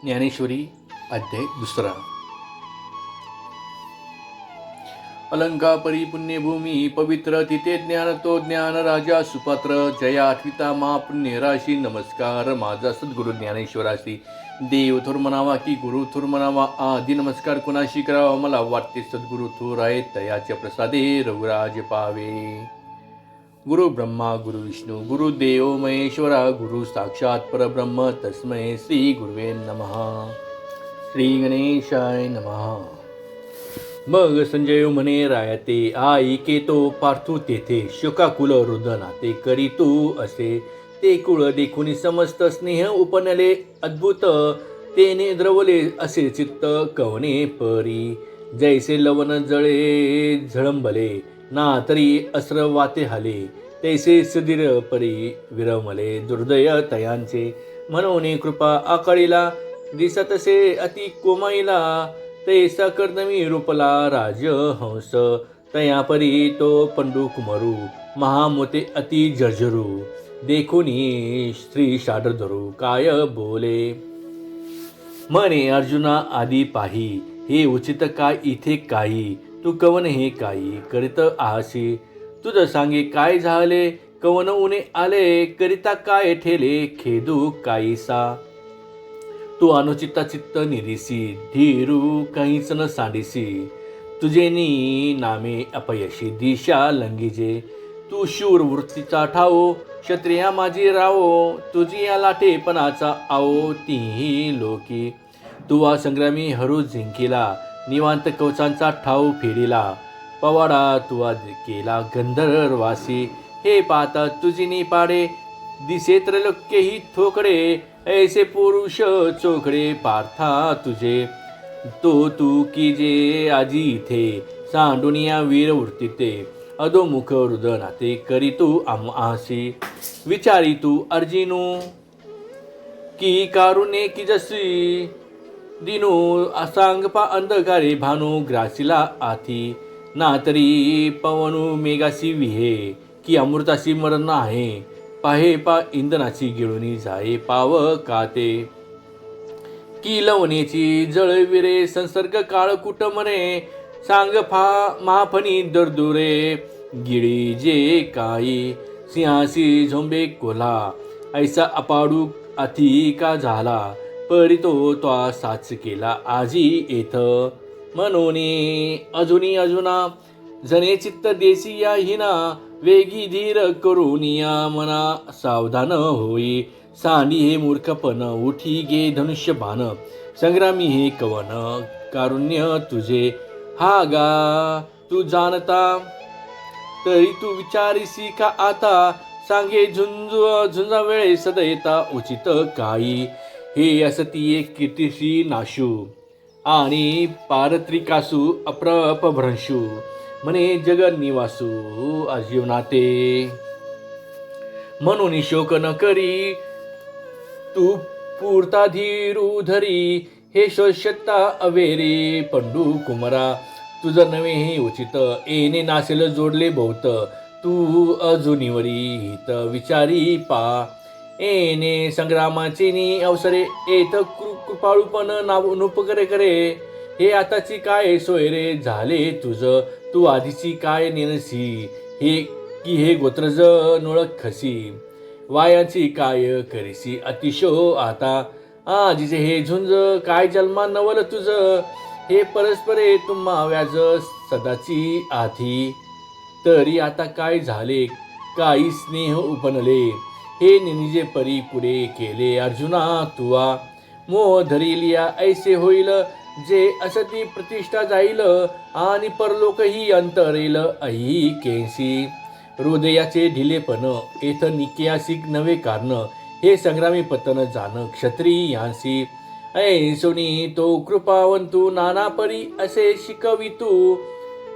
ज्ञानेश्वरी अध्याय 2. अलंकापरी पुण्यभूमी पवित्र तिथे ज्ञान तो ज्ञान राजा सुपात्र जया आठविता मा पुण्य राशी नमस्कार माझा सद्गुरु ज्ञानेश्वराशी देव थोर म्हणावा की गुरु थोर म्हणावा आधी नमस्कार कुणाशी करावा मला वाटते सद्गुरु थोर आहे तयाच्या प्रसादे रघुराज पावे. गुरु ब्रह्मा गुरु विष्णू गुरु देव महेश्वरा गुरु साक्षात परब्रह्म तस्मै श्री गुरुवे नमः. श्री गणेशाय नमः. मग संजय म्हणे रायते ऐके तो पार्थू तेथे शोकाकुल रुदनाते करी तू असे ते कुळ देखुनी समस्त स्नेह उपनले अद्भुत तेने द्रवले असे चित्त कवने परी जैसे लवन जळे झळंबले ना तरी अस्र वाते हाले तैसे सदीर परी विरमले दुर्दय तयांचे म्हणून कृपा आकाळीला दिसतसे अति कोमाईला तैसा कर्दमी रूपला राजहंस तया परी तो पंडू कुमारू महामोते अति जर्जरू देखुनी श्री शाडर धरू काय बोले म्हणे अर्जुना आदी पाही हे उचित काय इथे काही तू कवन हे काही करीत आहासी तुझ सांगे काय झाले कवन उने आले करिता काय ठेले खेदू काहीसा तू अनुचिता चित्त निरीसी धीरू काहीच न सांडिसी तुझे नी नामे अपयशी दिशा लंगीजे तू शूर वृत्तीचा ठावो क्षत्रिया माझी रावो तुझी या लाटेपणाचा आओ तीही लोकी तू संग्रामी हरू जिंकिला निवांत कवचांचा ठाव फेडिला पवाडा तुवा केला गंधर्वासी हे पाता तुझी नी पाडे दिसे त्रैलोक्य ही थोकडे ऐसे पुरुष चोखडे पार्था तुझे तो तू की जे आजी इथे सांडुनिया वीर वृत्तीते अधोमुख हृदनाते करी तू आसी विचारी तू अर्जिनू की कारुणे की जसी दिनू असांगपा अंधकारे भानू ग्रासीला आथी ना तरी पवनू मेघासी विहे की अमृतासी मरण आहे पाहे पा इंधनाची गिळुनी जाये पाव काते की लवणेची जळविरे संसर्ग काळ कुटमरे सांग फा महाफणी दरदुरे गिळी जे काही सिंहासी झोंबे कोल्हा ऐसा अपाडू अति का झाला परी तो साच केला आजी येथ म्हणून अजुना जने चित्त देसी या हिना वेगी धीर करुनिया मना सावधान होई सांडी हे मूर्खपण उठी गे धनुष्य बाण संग्रामी हे कवन कारुण्य तुझे हा गा तू जाणता तरी तू विचारीसी का आता सांगे झुंजा वेळे सदैता उचित काही हे असती एक कीर्तिशी नाशू आणि पारत्रिकासू अपभ्रंशू म्हणे जगनिवासू आजीवनाते म्हणून शोक न करी तू पुरता धीरू धरी हे शोषता अवेरी पंडू कुमरा तुझ नवे हे उचित येणे नासेल जोडले बहुत तू अजुनिवरी हित विचारी पा येणे संग्रामाचे नि अवसरे येत कृपाळूपण नुपकरे करे हे आताची काय सोय रे झाले तुझ तू आधीची काय नेनसी हे गोत्रज नोळख खसी वायाची काय करीसी अतिशो आता आजीचे हे झुंज काय जन्मा नवल तुझ हे परस्परे तुम्हा व्याज सदाची आधी तरी आता काय झाले काही स्नेह उपनले हे निजे परी पुढे केले अर्जुना तुवा मोह धरिलिया ऐसे होईल जे असती प्रतिष्ठा जाईल आणि परलोकही अंतरेल अही केसी हृदयाचे ढिलेपण येथ निकयासिक नवे कारण हे संग्रामी पतन जाण क्षत्रियांसी ऐसोनी तो कृपावंतू नाना परी असे शिकवितू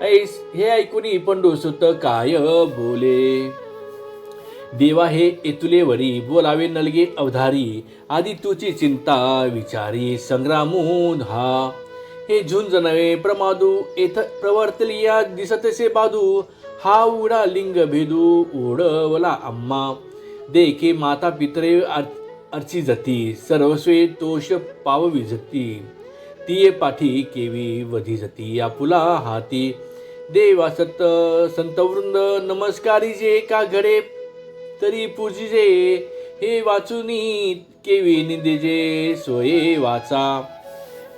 ऐस हे ऐकुनी पंडूसुत काय बोले देवा हे एतुलेवरी बोलावे नलगे अवधारी आधी तुझी चिंता विचारी संग्रामून हा हे झुंज नवे प्रमादू येथ प्रवर्तलिया दिसतसे बादू हा उडा लिंग भेदू उडवला आम्हा देखे माता पितरे अर्ची जती सर्वस्वे तोष पाववी जती तिये पाठी केवी वधी जती आपुला हाती देवा संतवृंद नमस्कारी जे का घडे तरी पूजिजे हे वाचुनी केवी निंदेजे सोये वाचा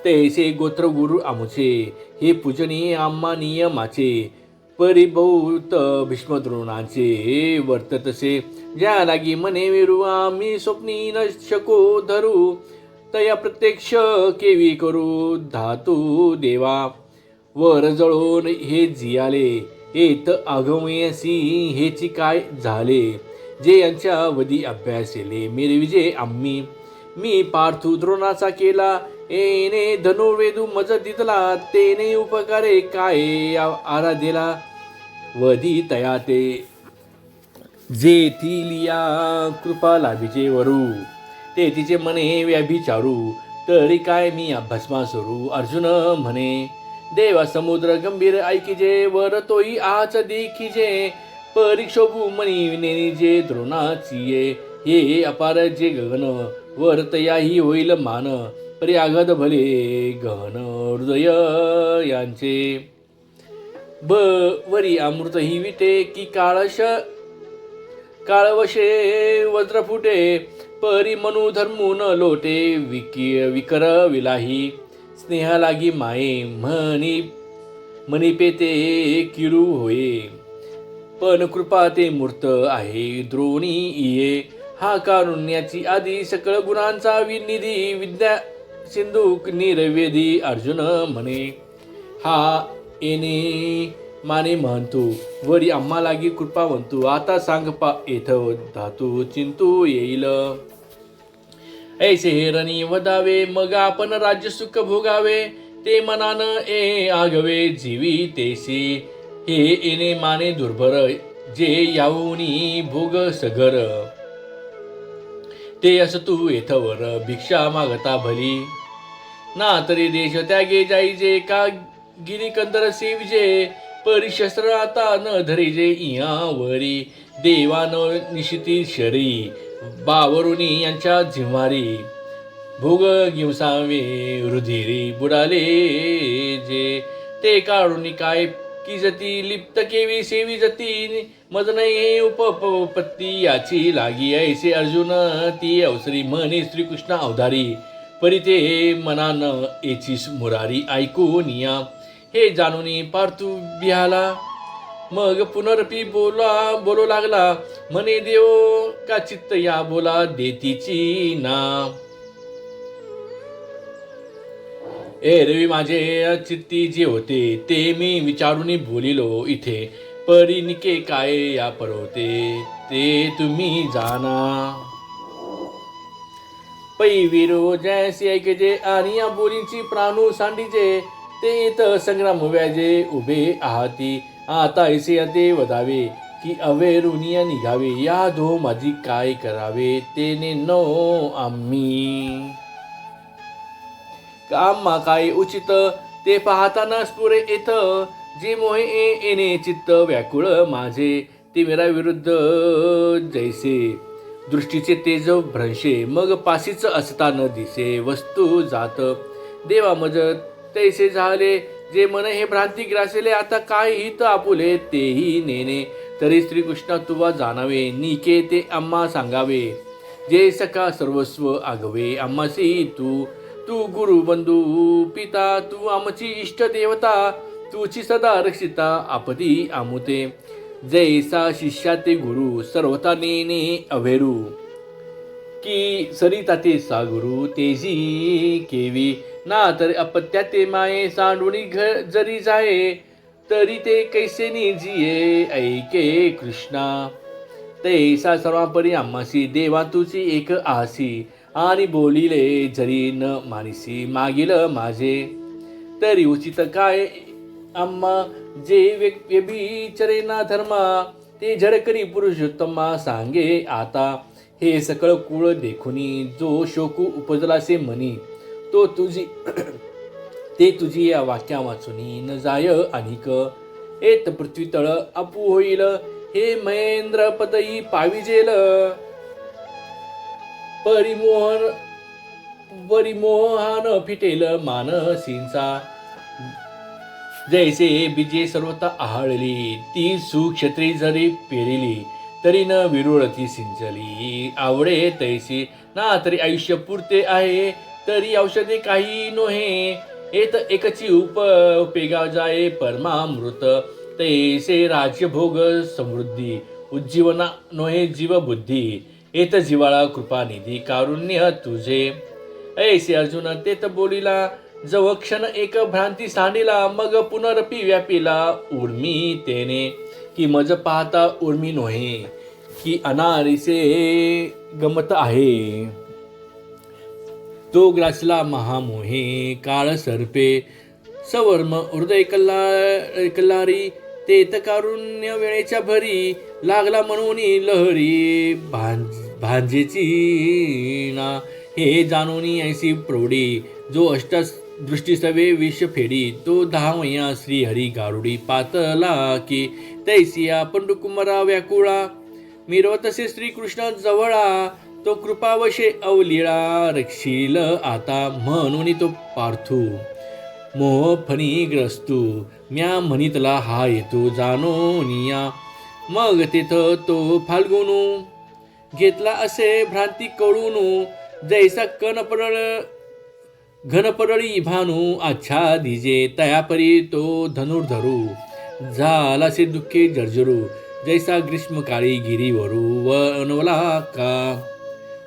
तैसे गोत्र गुरु आमुचे हे पूजनीय आम्हा नियमाचे परिभूत भीष्मद्रोणाचे वर्ततसे ज्या लागी मने विरू आम्ही स्वप्नी न शको धरू तया प्रत्यक्ष केवी करू धातू देवा वर जळून हे जियाले येत आगमयसी हेची काय झाले जे यांच्या वदी अभ्यासेले मिरविजे आम्ही मी पार्थू द्रोणाचा केला येणे धनुर्वेदू मज दितला तेने उपकारे काय आराधेला वदी तया ते जे थिलिया कृपा लाभिचे वरू ते तिचे मने व्याभिचारू तरी काय मी अभ्यासमा सरू अर्जुन म्हणे देवा समुद्र गंभीर ऐकिजे वर तोई आच देखिजे परीक्षोभू मनी नेनिजे द्रोणाचिये हे अपार जे गगन वर तयाही होईल मान पर्यागद भले गहन हृदय यांचे वरी अमृत ही विटे की काळवशे वज्र फुटे परी मनु धर्मून लोटे विकर विलाही स्नेहा लागी माये मनी पेते किरू होये पण कृपा ते मूर्त आहे द्रोणी इये हा कारुण्याची आधी सकळ गुणांचा विनिधी विद्या सिंधू निर्वेदी अर्जुन म्हणे हा येणे माने म्हणतो वरी आम्हा लागी कृपा म्हणतो आता सांग पा येथ धातू चिंतू येईल ऐसे हेरणी वदावे मग आपण राज्य सुख भोगावे ते मनान ए आगवे जीवी तेसी हे येणे माने दुर्भर जे याऊनी भोग सगर ते असतू येथवर भिक्षा मागता भली ना तरी देश त्यागे जाईजे का गिरी कंदर सेविजे परिशस्त्र आता न धरिजे इयावरी देवान निशिती शरी बावरुनी यांच्या जिव्हारी भोग गिवसावे रुधिरी बुडाले जे ते काढून काय की जती लिप्त केवी सेवी जती मज नाही उपपत्ती याची लागी ऐसे अर्जुन ती अवसरी म्हणे श्रीकृष्ण अवधारी परिते मनान एची मुरारी ऐकून या हे जाणून पार्थू बिहाला मग पुनरपी बोलू लागला म्हणे देव का चित्त या बोला देतीची ना ए रवी माझे चित्ती जे होते ते मी विचारून बोलिलो इथे परिनिके काय या परवते ते तुम्ही जाना पै विरो जयसी ऐकजे आणि या बोलींची प्राणू सांडीचे ते इथं संग्राम व्याजे उभे आहाती आता ऐसे ते वदावे की अवेरुनिया निघावे या धो माझी काय करावे तेने नो आम्ही कामा काय उचित ते पाहताना स्फुरे येत जे मोहे येणे चित्त व्याकुळ माझे ते मेरा विरुद्ध जैसे दृष्टीचे तेज भ्रंशे मग पाशीच असता न दिसे वस्तू जात देवा मज तैसे झाले जे मन हे भ्रांती ग्रासेले आता काय हित आपुले तेही नेणे तरी श्रीकृष्ण तुवा जाणावे निके ते आम्हा सांगावे जे सका सर्वस्व आगवे आम्हासी तू गुरु बंधू पिता तू आमची इष्ट देवता तुची सदा रक्षिता आपती आमुते जैसा शिष्या ते गुरु सर्वता नेने अभेरू की सरिता ते सागुरु तेजी केवी ना तर अपत्या ते माये सांडुणी जरी जाये तरी ते कैसे निजिये ऐके कृष्णा तैसा सर्वापरी आम्हासी देवा तुझी एक आसी आणि बोलिले जरी न मानिसी मागील माझे तरी उचित काय आम्हा जे व्यभिचरे ना धर्मा ते झडकरी पुरुषोत्तमा सांगे आता हे सकळ कुळ देखुनी जो शोकू उपजलासे मनी तो तुझी ते तुझी या वाक्या वाचुनी न जाय अनिक एत पृथ्वी तळ अपू होईल हे महेंद्र पदई पाविजेल परिमोहान फिटेल मानसींचा. जैसे बीजे सर्वता आहाळली, ती सुक्षेत्री जरी पेरिली, तरी न विरुळती सिंचली. आवडे तैसे ना तरी आयुष्य पुरते आहे, तरी औषधे काही नोहे. येत एकची उपेगा जाये परमामृत. तैसे राज्यभोग समृद्धी, उज्जीवना नोहे जीव बुद्धी. येत जिवाळा कृपानिधी, कारुण्य तुझे. ऐसे अर्जुन तेत बोलिला, जव क्षण एक भ्रांती सांडिला. मग पुनरपी व्यापिला उर्मी तेने, की मज पाहता उर्मी नोहे, की अनारिसे गमत आहे. तो ग्रासला महामोहे, काळ सर्पे सवर्म हृदय कल्लारी. तेत कारुण्य वेळेच्या भरी, लागला म्हणून लहरी भांजेची ना. हे जाणून ऐसी प्रौढी, जो अष्टदृष्टी सवे विष फेडी. तो धावया श्रीहरी गारुडी, पातला की तैसिया पंडुकुमारा व्याकुळा. मिरवतसे श्रीकृष्ण जवळा, तो कृपावशे अवलीळा. रक्षील आता म्हणून तो पार्थू, मोहफणी ग्रस्तू. म्या म्हणितला हा येतो जाणोनिया. मग तेथ तो फाल्गुनू, घेतला असे भ्रांती कळून. जैसा घनपरळी भानू आच्छादिजे, तयापरी तो धनुर्धरू. झालासे दुःखे जर्जरू, जैसा ग्रीष्मकाळी गिरीवरू वनवला का.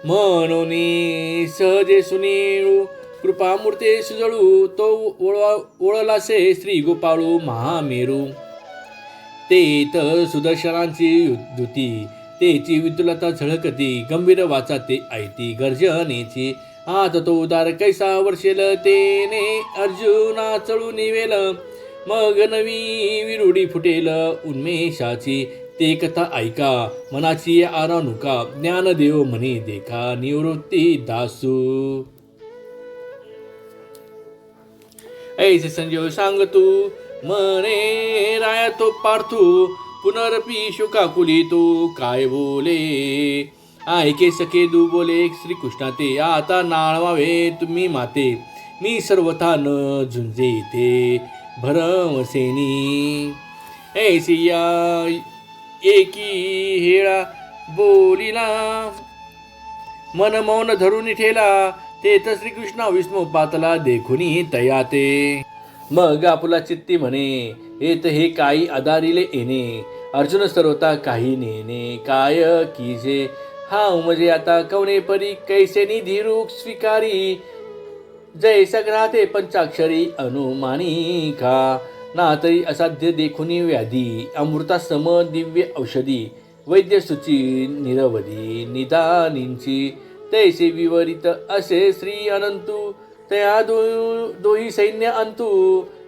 म्हणून सहजे सुनीळू, कृपामूर्ते सुजळू. तो ओळलासे श्री गोपाळू महामेरू. तेत सुदर्शनांची दुती, तेची विदुलता झळकती. गंभीर वाचा ते ऐती गर्जनेची. आत तो उदार कैसा वर्षेल, तेने अर्जुना चळू निवेल. मग नवी विरुडी फुटेल उन्मेषाची. ते कथा ऐका मनाची आरानुका. ज्ञानदेव म्हणे देखा निवृत्ती दासू. ऐसे संजीव सांगतू, मने राया तो पार्थू. पुनरपी शुकाकुली तो काय बोले. ऐके सखे दू बोले श्रीकृष्णा ते. आता नाळवावे तुम्ही माते, मी सर्वथा न झुंजे इथे भरमसेनी. ऐसिया एकी हेळा बोलिला, मन मौन धरून ठेला. तेथ श्रीकृष्ण विष्णू पातला देखुनी तयाते. मग आपुला चित्ती म्हणे, येत हे काही आधारिले येणे. अर्जुन सर्वता काही नेणे काय कीजे. हा उमजे आता कवने परी, कैसे निधीरूप स्वीकारी. जैसा ग्राहते पंचाक्षरी अनुमानी का. ना तरी असाध्य देखुनी व्याधी, अमृता सम दिव्य औषधी. वैद्य सुची निरवधी निदानींची. तैसे विवरित असे श्री अनंतू. तया दोही सैन्य अंतू.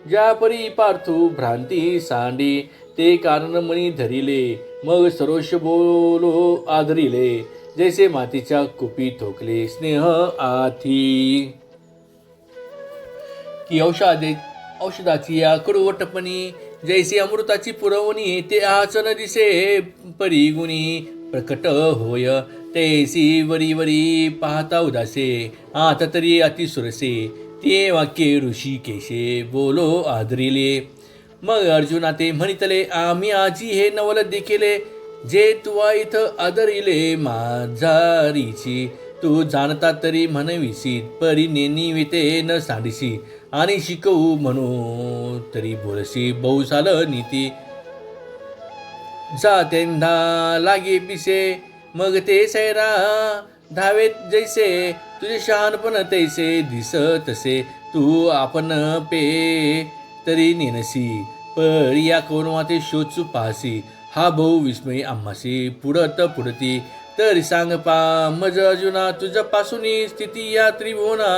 ज्या परी पार्थू भ्रांती सांडी, ते कारण मणी धरिले. मग सरोष बोलो आदरिले. जैसे मातीच्या कुपी ठोकले स्नेह आथी. की औषधाची या कडवटपणी, जैसे अमृताची पुरवणी. ते आचन दिसे परिगुणी प्रकट होय. तैसी वरी वरी पाहता उदासे, आत तरी अतिसुरसे. ते वाक्य ऋषी केशे बोलो आदरिले. मग अर्जुना ते म्हणितले, आम्ही आजी हे नवल देखिले. जे तुवा इथं आदरिले माझारीची. तू जाणता तरी म्हणविसी, परी नेनिविते न सांडिसी. आणि शिकवू म्हणू तरी बोलसी, बहुसाल नीती. जातेंधा लागे पिसे, मग ते सैरा धावेत जैसे. तुझे शहाणपण तैसे दिसतसे. तू आपण पे तरी नेनसी, परिया कौरवाते शोचू पाहसी. हा बहु विस्मय आम्हासी पुढत पुढती. तरी सांग पा मज अर्जुना, तुझ्यापासून स्थिती या त्रिभुवना.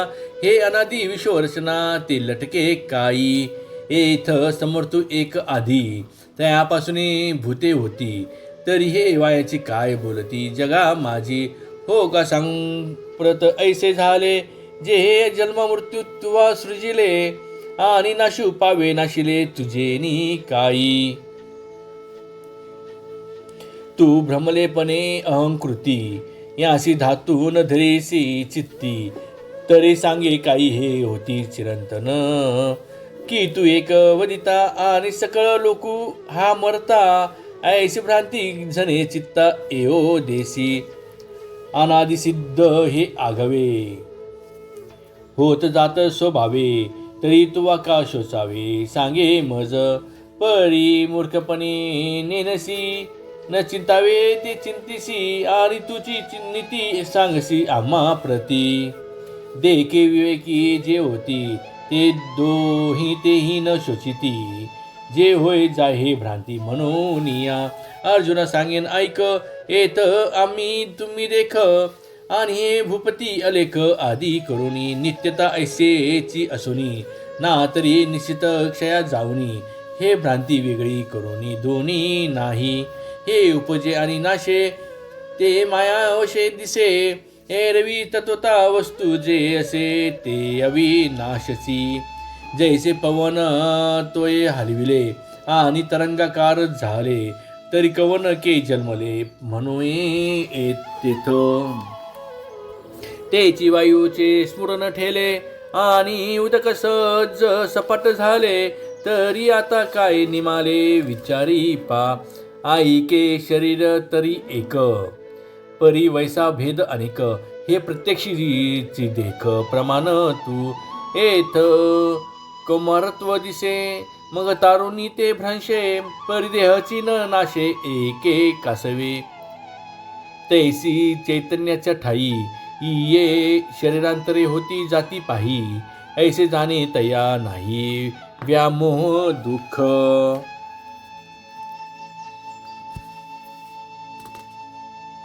हे अनादी विश्वरचना ते लटके काही. येथ समर्थू एक आधी, त्यापासून भूते होती. तरी हे वायाची काय बोलती जगा माझी. हो का सांग प्रत ऐसे झाले, जे हे जन्म मृत्यू तुवा सृजिले. आणि नाशू पावे नाशिले तुझे नी काही. तू भ्रमलेपणे अहंकृती, यासी धातून धरेसी चित्ती, तरी सांगे काही हे होती चिरंतन. की तू एक वदिता आणि सकळ लोकू हा मरता, ऐसी भ्रांती जने चित्ता एओ देसी. अनादि सिद्ध हे आघवे, होत जात स्वभावे, तरी तुवा का शोचावे. सांगे मज परी मूर्खपणे नेनसी, न चिंतावे ते चिंतिसी, आणि तुझी नीती सांगसी आम्हा प्रती. देखे विवेकी जे होती, ते दोही तेही न शोचिती, जे होय जाहे भ्रांती म्हणून या. अर्जुना सांगेन ऐक, येत आम्ही तुम्ही देख, आणि हे भूपती अलेख आदी करुणी. नित्यता ऐसेची असुनी, ना तरी निश्चित क्षया जाऊनी. हे भ्रांती वेगळी करुणी दोन्ही नाही, हे उपजे आणि नाशे, ते माया अवशे दिसे. एरवी तत्वता वस्तू जे असे, ते अविनाशसी. जैसे पवन तोय हलविले, आणि तरंगाकार झाले, तरी कवन के जन्मले म्हणून तेथ. तेची वायूचे स्फुरण ठेले, आणि उदक सहज सपाट झाले, तरी आता काय निमाले विचारी पा. ऐके शरीर तरी एक, परी वैसा भेद अनेक. हे प्रत्यक्षीची देख प्रमाण तू, येथ कमरत्व दिसे, मग तारुणी ते भ्रंशे. परिदेहची न नाशे एके कासवे, तैसी चैतन्याच्या ठाई, ये शरीरांतरे होती जाती पाही. ऐसे जाणे तया नाही व्यामोह दुःख.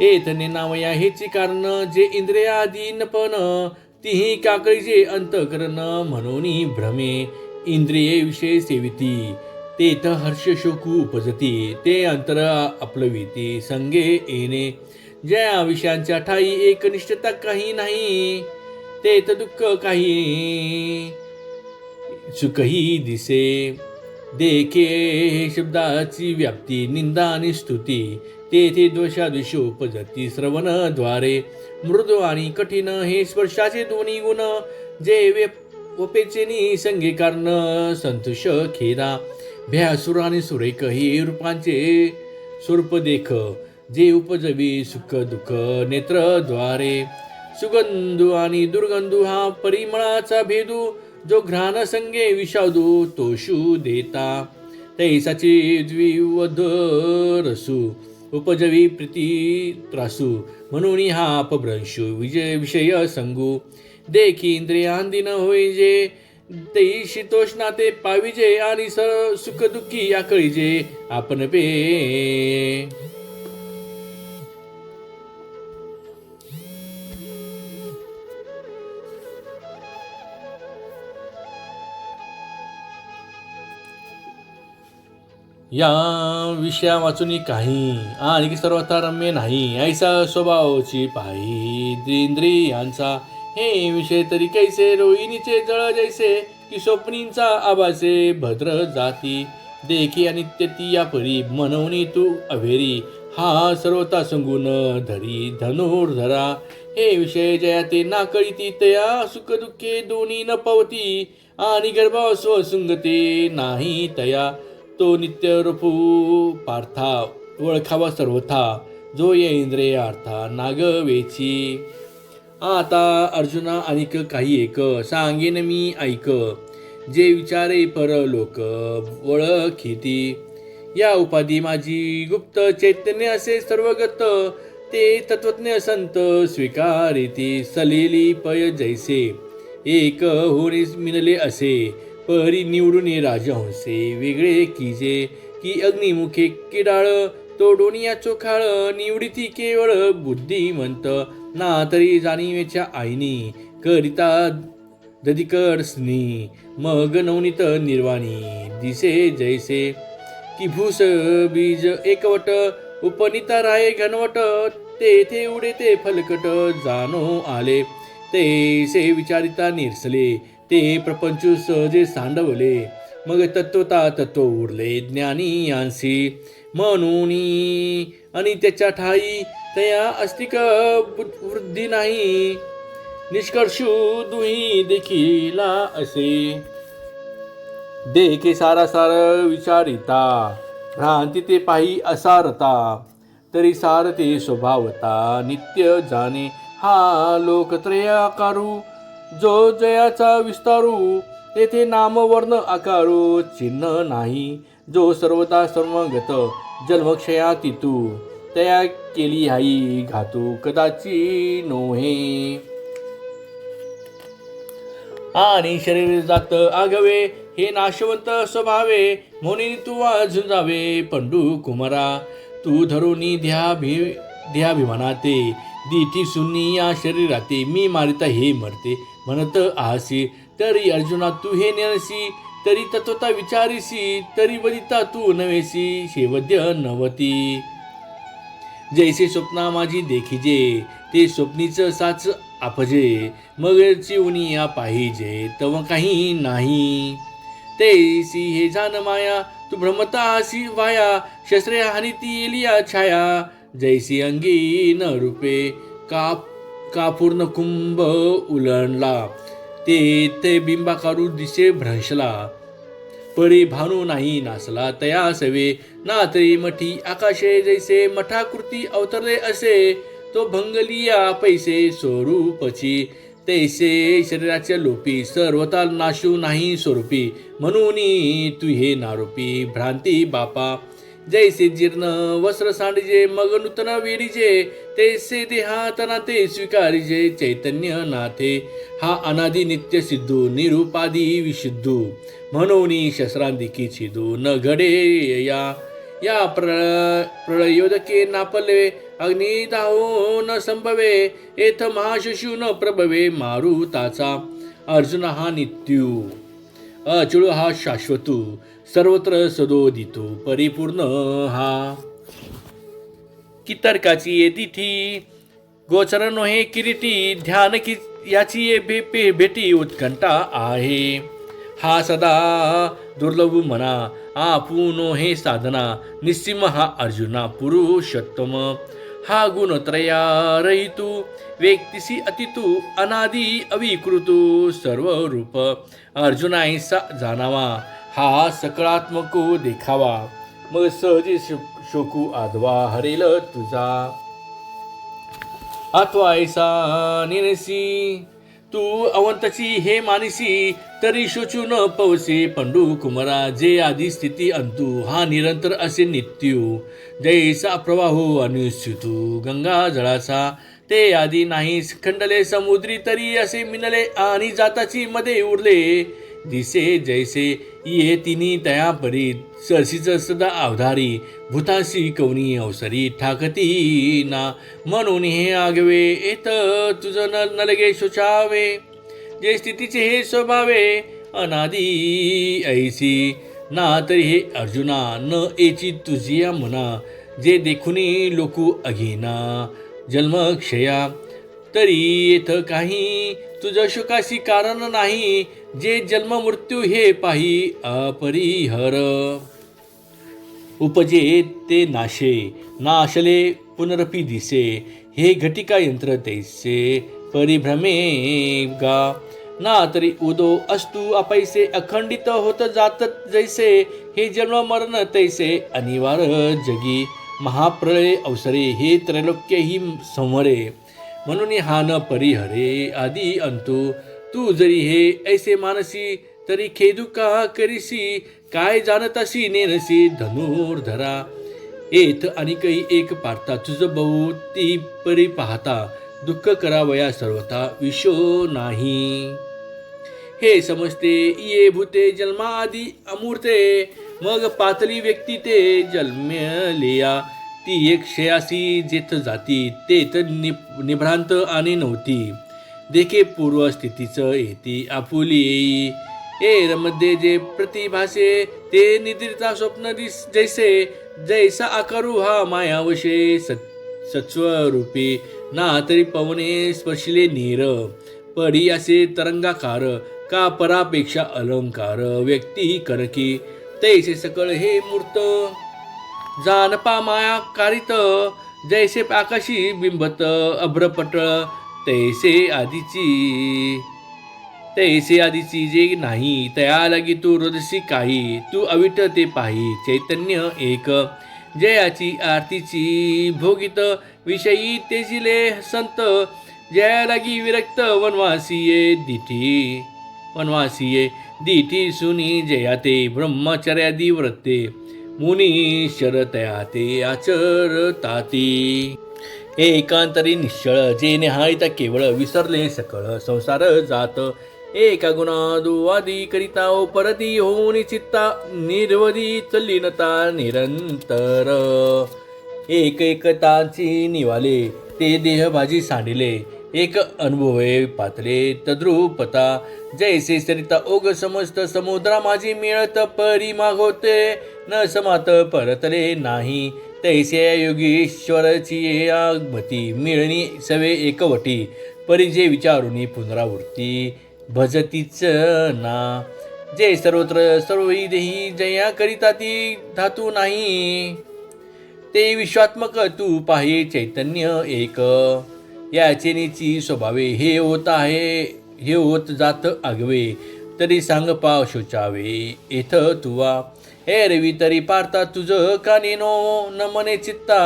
एतने नावया हेची कारण, जे इंद्रियाधीन पण, तीही काकळीचे अंतकरण म्हणून भ्रमे. इंद्रिये विषय सेविती, तेथ हर्ष शोकू उपजती, ते अंतर आपलविती संगे येणे. ज्या विषयांच्या ठाई एकनिष्ठता काही नाही, तेथ दुःख काही सुखही दिसे. देखे हे शब्दाची व्याप्ती, निंदा आणि स्तुती, तेथे दोषादुष उपजती श्रवणद्वारे. मृदू आणि कठीण हे स्पर्शाचे दोन्ही गुण, जे वपेचे संगे कारण संतोष खेदा. भ्यासुर आणि सुरेख हे रूपांचे स्वरूप देख, जे उपजवी सुख दुःख नेत्रद्वारे. सुगंधू आणि दुर्गंधू हा परिमळाचा भेदू, जो घ्राण संगे विषादू तोषू देता. तैसाचे द्विवध रसू, उपजवी प्रीती त्रासू, म्हणून हा अपभ्रंशू विषय संगू. देखी इंद्रियांदिन होय जे, तै शीतोष्णा ते पाविजे, आणि सुख दुःखी आकळीजे आपण पे. या विषया वाचून काही, आणि सर्वथा रम्य नाही, ऐसा स्वभावची पाही इंद्रियांचा. हे विषय तरी कैसे रोहिणीचे जळ जैसे, की स्वप्नींचा आभासे भद्र जाती. देखी अनित्य ती या परी, म्हणून तू अभेरी, हा सर्वता संगून धरी धनुर्धरा. हे विषय जया ते नाकळीती, तया सुख दुःखे दोन्ही न पवती, आणि गर्भाव स्वसुंगते नाही तया. तो नित्य रूपू पार्था, ओळखावा सर्वथा, जो ये इंद्रिय अर्था नागवेची. आता अर्जुना अनिक काही एक, सांगेन मी ऐक, जे विचारे परलोक ओळखीती. या उपाधी माझी गुप्त, चैतन्य असे सर्वगत, ते तत्वज्ञ संत स्वीकारिती. सलेली पय जैसे, एक होणे मिनले असे, परी निवडून राजहंसे वेगळे कीजे. की अग्निमुखे किडाळ, तोडून या चोखाळ, निवडिती केवळ बुद्धिमंत. ना तरी जाणीवेच्या आईनी, करिता दधिकडसनी, मग नवनीत निर्वाणी दिसे जैसे. की भूस बीज एकवट, उपनिता राये घनवट, तेथे उडे ते फलकट जाणो आले. तैसे विचारिता निरसले, ते प्रपंच सहजे सांडवले. मग तत्वता तत्व उरले ज्ञानी यांसी. म्हणून आणि त्याच्या ठाई, तया अस्तिक वृद्धी नाही, निष्कर्षू दुही देखिला असे. देखे सारासार विचारिता, भ्रांती ते पाही असारता, तरी सार ते स्वभावता, नित्य जाणे हा लोकत्रयाकारू. जो जयाचा विस्तारू, तेथे नाम वर्ण आकारू, चिन्ह नाही. जो सर्वदा सर्वगत, जन्मक्षयातीतू, तया केली हाई घातू, कदाची नोहे. आणि शरीर जात आगवे, हे नाशवंत स्वभावे, म्हणून तू झुंजावे पंडू कुमारा. तू धरुनी ध्याभिमानाते, दिठी सुनी या शरीराते, मी मारिता हे मरते म्हणत आहासी. तरी अर्जुना तू हे नेनसी, तरी तत्वता विचारिसी, तरी वदिता तू नवेसी, शेवद्य नवती. जैसे स्वप्ना माझी देखिजे, ते स्वप्नीच साच आपजे, मग चिवनिया पाहिजे तव काही नाही. तैसी हे जान माया, तू भ्रमता हसी वाया, शस्त्रे हानिती येलिया छाया. जैसी अंगी न रूपे, का पूर्ण कुंभ उलणला, ते बिंबाकारू दिसे भ्रंशला. परी भानू नाही नासला, तया सवे ना तरी मठी आकाशे. जैसे मठाकृती अवतरले असे, तो भंगलिया पैसे स्वरूपची. तैसे शरीराच्या लोपी, सर्वता नाशू नाही स्वरूपी, म्हणून तू हे नारूपी भ्रांती बापा. जैसे जीर्ण वस्त्र सांडिजे, मग नूतन वेडीजे, तैसे देहातना ते स्वीकारिजे. चैतन्य नाथे हा अनादि नित्य सिद्धू, निरुपादी विशुद्धू, म्हणून शस्त्रांदिकी छिदू. न घडे या प्रळयोदके नापले, अग्निदाहो न संभवे, एथ महाशशू न प्रभवे. मारुताचा अर्जुन हा नित्यू, अचूळ हा शाश्वतू, सर्वत्र सदोदितो, परिपूर्ण हा. कितर्काची ये तिथी, गोचर नोहे किरीटी, ध्यान की याची ये भेटी उत्कंठा आहे. हा सदा दुर्लभ म्हणा, आपुनो हे साधना, निस्सीम हा अर्जुना पुरुषोत्तम. हा गुणत्रया रहितू, व्यक्तिसी अतितू, अनादि अविकृतू, सर्व रूप. अर्जुनाईसा जाणावा, हा सकळात्मक देखावा, मग सहजी शोकू आधवा हरेल तुझा. अथवा ऐसा निरसी, तू अवंतची हे मानिसी, तरी शोचू न पवसे पंडू कुमारा. जे आदी स्थिती अंतू, हा निरंतर असे नित्यू. जैसा प्रवाहो अनुस्यूतू, गंगा जळाचा, ते आधी नाही खंडले समुद्री, तरी असे मिनले आणि जाताची मध्ये उरले. दिसे जैसे ये तिनी तया परी, सरसीच सदा अवधारी, भूतासी कवनी अवसरी, ठाकती ना. म्हणून हे आगवे, येत तुझ न लगे शोचावे. जे स्थितीचे हे स्वभावे, अनादी ऐसी ना. तरी हे अर्जुना न एची तुझिया म्हणा, जे देखुनी लोकू अघिना जन्मक्षया. तरी येथ काही तुझ शोकाशी कारण नाही, जे जन्म मृत्यू हे पाही अपरिहर. उपजे ते नाशे, नाशले पुनरपी दिसे, हे घटिका यंत्र तैसे परिभ्रमे गा. ना तरी उदो असतू अपैसे, अखंडित होत जात जैसे, हे जन्म मरण तैसे अनिवार जगी. महाप्रलय अवसरे, हे त्रैलोक्य ही संवरे, म्हणून हा न परिहरे आदी अंतू. तू जरी हे ऐसे मानसी, तरी खेदू का करीसी, काय जाणतासी नेनसी धनुर्धरा. येथ आणि काही एक पार्था, तुझ बहुती परी पाहता, दुःख करावया सर्वथा विशो नाही. हे समजते ये भूते जन्मा आदी अमूर्ते, मग पातली व्यक्ती ते जन्मलिया. ती एक क्षयासी जेथ जाती, तेथ निभ्रांत आणि नव्हती. देखे पूर्व स्थितीच येती आपुली येई. मध्ये जे प्रतिभासे, ते निद्रिता स्वप्न दिस जैसे. जैसा आकारू हा मायावशे, सत्स्वरूपी ना. तरी पवने स्पर्शिले नीर, पडी असे तरंगाकार, का परापेक्षा अलंकार. व्यक्ती करकी, तैसे सकळ हे मूर्त, जानपा माया कारित. जैसे आकाशी बिंबत अभ्रपटळ तैसे आधीची जे नाही तया लागी तू हृदसी काही तू अविट ते पाही चैतन्य एक जयाची आरतीची भोगित विषयी तेजिले संत जया लागी विरक्त वनवासीये दिठी सुनी जयाते ब्रह्मचर्यादी व्रते मुनी शरतया ते आचरताती एकांतरी निश्चळ जे निहाळिता केवळ विसरले सकळ संसार जात एका गुणादुवादी करिता ओ परती होऊन चित्ता निर्वधी चलीनता निरंतर एकताची निवाले ते देहभाजी सांडिले एक अनुभवे पातले तद्रूपता जैसे सरिता ओग समस्त समुद्रा माझी मिळत परी मागवते न समात परतले नाही तैसे योगीश्वरची आगमती मिळणी सवे एकवटी परी जे विचारुनी पुनरावृत्ती भजतीच ना जे सर्वत्र सर्वही देही जया करिता ती धातू नाही ते विश्वात्मक तू पाहे चैतन्य एक याचे नीची स्वभावे हे होत जात आगवे तरी सांग पाव शोचावे येथ तुवा हे रवी तरी पारता तुझ कानेनो न मने चित्ता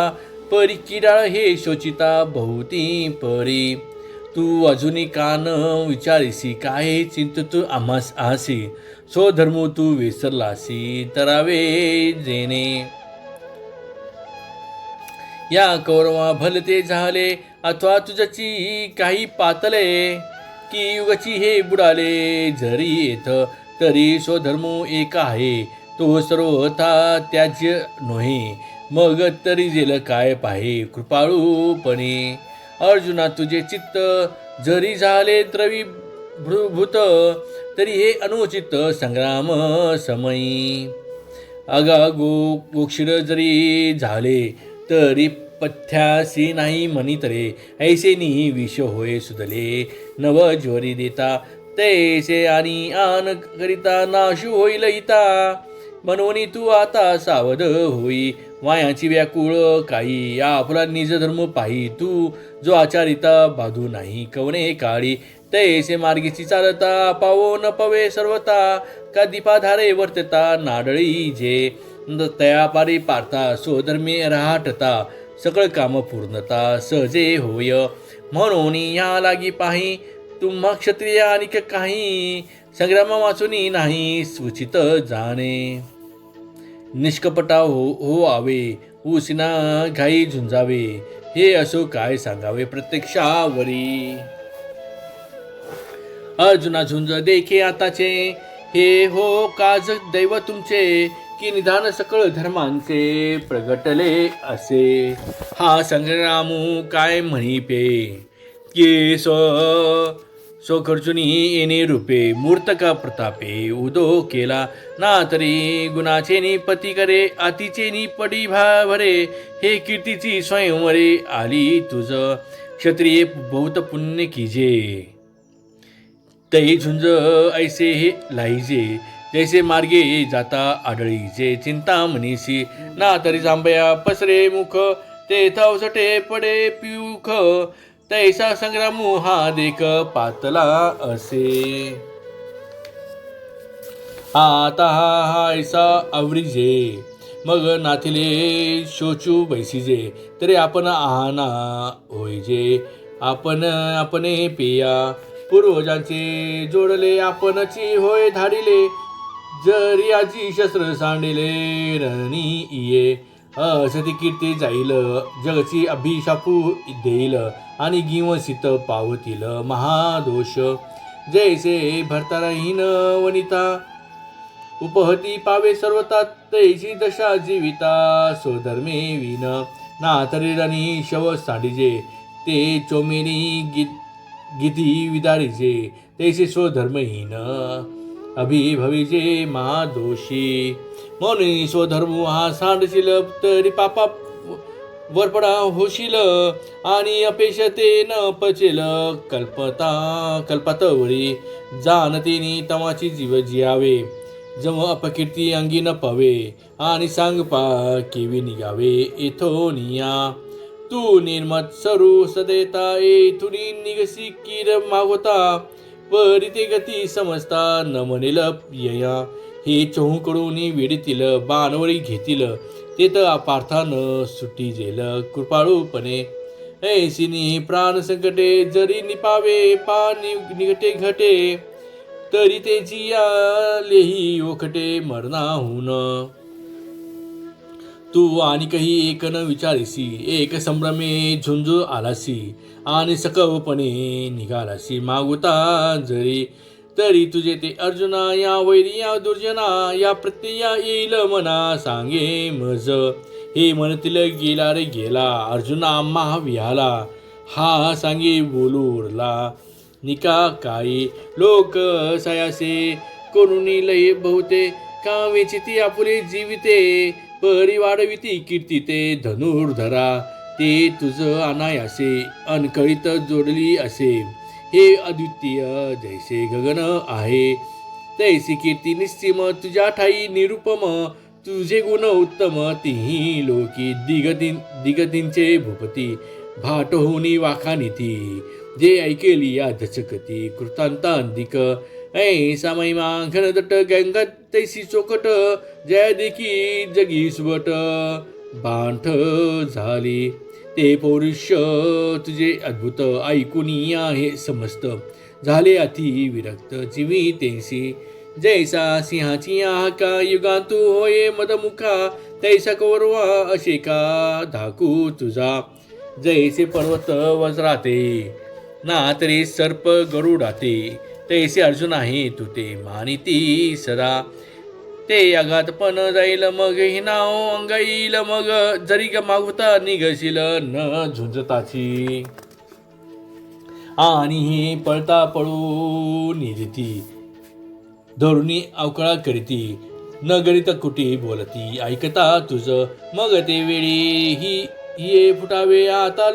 परी किडाळ हे शोचिता बहुती परी तू अजूनी कान विचारिसी काय चिंतत आम्हास आसी स्वधर्म तू विसरलासी तरावे जेणे या कौरवा भलते झाले अथवा तुझची काही पातले की युगाची हे बुडाले जरी येथ तरी स्वधर्म एक आहे तो सर्वथा त्याज्य नोहे मग तरी जेल काय पाहे कृपाळूपणे अर्जुना तुझे चित्त जरी झाले द्रवीभूत तरी हे अनुचित संग्राम समयी गोक्षीर जरी झाले तरी पथ्यासी नाही मनितरे ऐसे नि विष होय सुदले नव ज्वरी देता तैसे आणि आन करिता नाशू होईल हिता म्हणून तू आता सावध होई मायाची व्याकुळ काही या फुला निज धर्म पाही तू जो आचारिता बाधू नाही कवणे काळी तैसे मार्गीची चालता पावो न पवे सर्वता का दीपाधारे वर्तता नाडळी जे तया पारी पारता स्वधर्मी राहटता सकळ काम पूर्णता सहजे होय म्हणून या लागी पाही तुम्हा क्षत्रिय आणि काही संग्राम वाचुनी नाही सूचित जाणे निष्कपटा हो आवे उसिना घाई झुंजावे हे असो काय सांगावे प्रत्यक्षावरी अर्जुना झुंज देखे आताचे हे हो काज दैव तुमचे की निधान सकळ धर्मांचे प्रगटले असे हा संग्रामू काय म्हणिपे की स्वखर्चुनी येणे रूपे मूर्तका प्रतापे उदो केला ना तरी गुणाचे नि पती करे आतीचे नि पडी भरे हे कीर्तीची स्वयंवरे आली तुझ क्षत्रिय बहुत पुण्य कीजे तै झुंज ऐसे हे लाईजे जैसे मार्गे जाता आढळीचे चिंता मनीसी ना तरी जांभया पसरे मुख ते थावसटे पडे पिऊख तैसा संग्रामू हा देख पातला असे आता हा ऐसा आवरीजे मग नाथिले शोचू बैसीजे तरी आपण आहाना होईजे आपणे पेया पूर्वजांचे जोडले आपणची होय धाडिले जरी आजी शस्त्र सांडिले रणी ये असती कीर्ती जाईल जगची अभिशापू देईल आणि गिवसित पावतील महादोष जैसे भरतारहीन वनिता उपहती पावे सर्वता तैशी दशा जीविता स्वधर्मे विन नाथरी रणी शव सांडिजे ते चोमेनी गीती विदारिजे तैसे स्वधर्महीन अभिभविजे महादोषी म्हणून स्वधर्म हा सांडशील तरी पापा वरपडा होशील आणि अपेक्षते न पचेल कल्पातवरी जानतेनी तमाची जीव जियावे जम अपकीर्ती अंगी न पवे आणि सांग पा केवी निघावे इथोनिया तू निर्मत सरू सदेता येथुनी निगसी किर मागोता परी ते गती समजता न म्हणेल यया हे चहूकडून वेडीतील बाणवळी घेतील ते तर अपार्थान सुटी जेल कृपाळूपणे ऐसिनी प्राण संकटे जरी निपावे पा निघटे घटे तरी ते जियालेही ओखटे मरणाहून तू आणि काही एक न विचारिसी एक संभ्रमे झुंजू आलासी आणि सकवपणे निघालासी मागुता जरी तरी तुझे ते अर्जुना या वैरी या दुर्जना या प्रत्यया येईल मना सांगे मज हे म्हणतील गेला रे गेला अर्जुना आम्हा विहाला हा सांगे बोलू उरला निका काही लोक सायासे करुणी लय बहुते कामेचिती आपुले जीविते परी वाढविती कीर्ती ते धनुर्धरा ते तुझ अनायासे अनकळीत जोडली असे हे अद्वितीय जैसे गगन आहे तैसी कीर्ती निस्सीम तुझ्या ठाई निरुपम तुझे गुण उत्तम तिही लोकी दिगतींचे भूपती भाट होनी वाखानिती जे ऐकेली या दचकती कृतांतांदिक ऐसा महिमा घनदट गंगत तैसी चोकट जय देखी जगी सुबट बांठ झाली ते पौरुष तुझे अद्भुत ऐकुनी आहे समस्त झाले अति विरक्त जीवी तेसी जैसा सिंहाची आका युगांतू होये मदमुखा तैसा कौरवा असे का धाकू तुझा जैसे पर्वत वज्राते ना तरी सर्प गरुडाते तैसे अर्जुन आहे तू ते मानिती सदा ते अगात पण जाईल मग हिनाव अंगाईल मग जरी मागुता निघशील न झुंजताची आणि ही पळता पळू निरिती धरुणी अवकळा करीती न गणित कुठे बोलती ऐकता तुझ मग ते वेळी ही फुटावे आता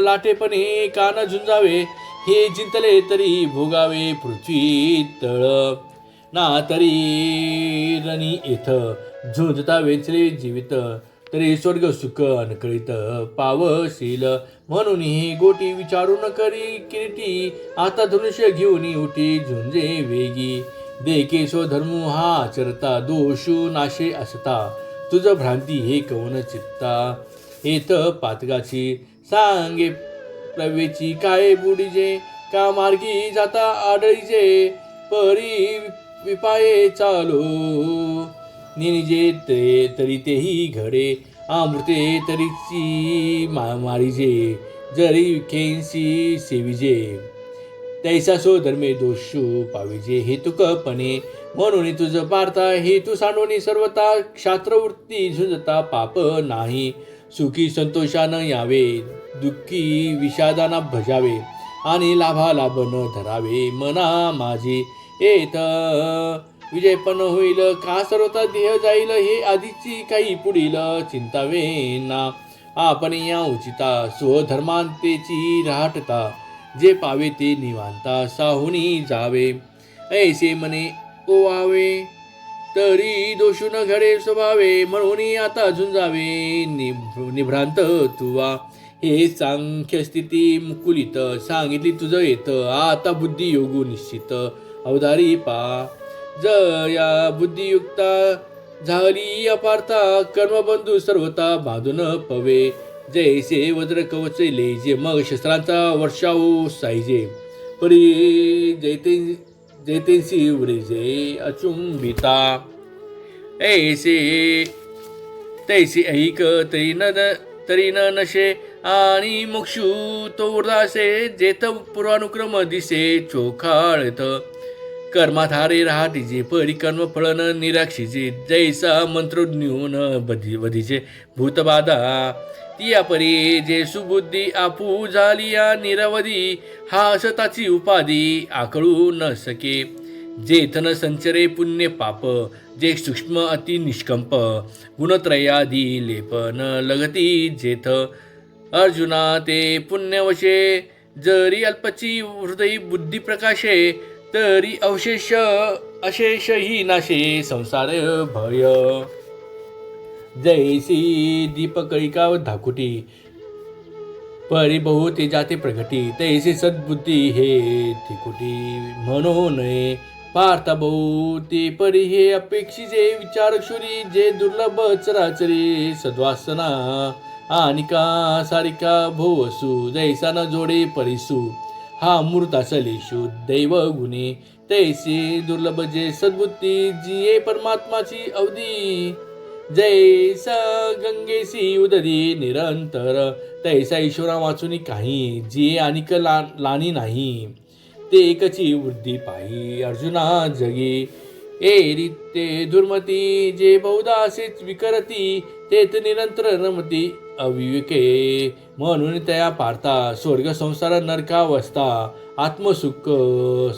लाटेपणे कान झुंजावे हे जिंतले तरी भोगावे पृथ्वी तळ ना तरी रणी येथ झुंजता वेचले जीवित तरी स्वर्ग सुख अनकळीत पावशील म्हणून ही गोटी विचारून करी किरीटी आता धनुष्य घेऊन उठी झुंजे वेगी देखे स्वधर्मू हा आचरता दोषू नाशे असता तुझ भ्रांती हे कवन चित्ता येत पातकाची सांगे प्रवेची काय बुडीजे का मार्गी जाता आडळीजे परी विपाये चालो निनिजे ते तरी तेही घडे अमृते तरीची मारीजे जरी खेंसी सेविजे तैसा सो धर्मे दोषू पाविजे हेतुकपणे म्हणून तुझ पार्था हेतू सांडवणी सर्वता क्षात्रवृत्ती झुंजता पाप नाही सुखी संतोषानं यावे दुःखी विषादाना भजावे आणि लाभा लाभ न धरावे मना माझी येत विजयपण होईल का सर्वता देह जाईल हे आधीची काही पुढील चिंतावे ना आपण या उचिता स्वधर्मांतेची राहटता जे पावे ते निवांता साहुनी जावे ऐसे मने ओवावे तरी दोषून घडे स्वभावे म्हणून आता झुंजावे निभ्रांत तुवा हे सांख्य स्थिती मुकुलित सांगितली तुझं येत आता बुद्धी योगू निश्चित अवधारी पा जया बुद्धियुक्ता झाली अपार्था कर्मबंधू सर्वता बांधून पवे जैसे वज्र कवचले जे मग शस्त्रांचा वर्षाव साईजे परी जैतेंसी उरेजे अचुंबिता ऐसे तैसे ऐक तरी न नशे आणि मोक्षू तो उर्दासे जेथ पूर्वानुक्रम दिसे चोखाळत कर्माधारे राहतीचे परिकर्म फळन निराक्षीचे जैसा मंत्रोज्ञून वधीचे भूतबाधा तिया परी जे सुबुद्धी आपू झाली या निरवधी हा असताची उपाधी आकळू न सके जेथन संचरे पुण्य पाप जे सूक्ष्म अति निष्कंप गुणत्रयादी लेपन लगती जेथ अर्जुना ते पुण्यवशे जरी अल्पची हृदयी बुद्धी प्रकाशे तरी अशेष ही नाशे संसार भय जैसी दीपकळिका धाकुटी परी बहु तेजाते प्रगटी तैसे सद्बुद्धी हे त्रिकुटी म्हणू नये पार्था बहु ते परी हे अपेक्षिजे विचारक्षुरी जे दुर्लभ चराचरी सद्वासना आनिका सारिका भोवसु जैसा न जोडे परिसु हा मूर्त असलेशु दैव गुणे तैसे दुर्लभ जे सद्बुद्धी जिये परमात्माची अवधी जैसा गंगेसी उदरी निरंतर तैसा ईश्वरा वाचुनी काही जिये अनिक लानी नाही ते एकची वृद्धी पाही अर्जुना जगे एरिते दुर्मती जे बहुधा असेच विकरती तेथ निरंतर रमती अविवेके म्हणून तया पार्था स्वर्ग संसार नरकावस्था आत्मसुख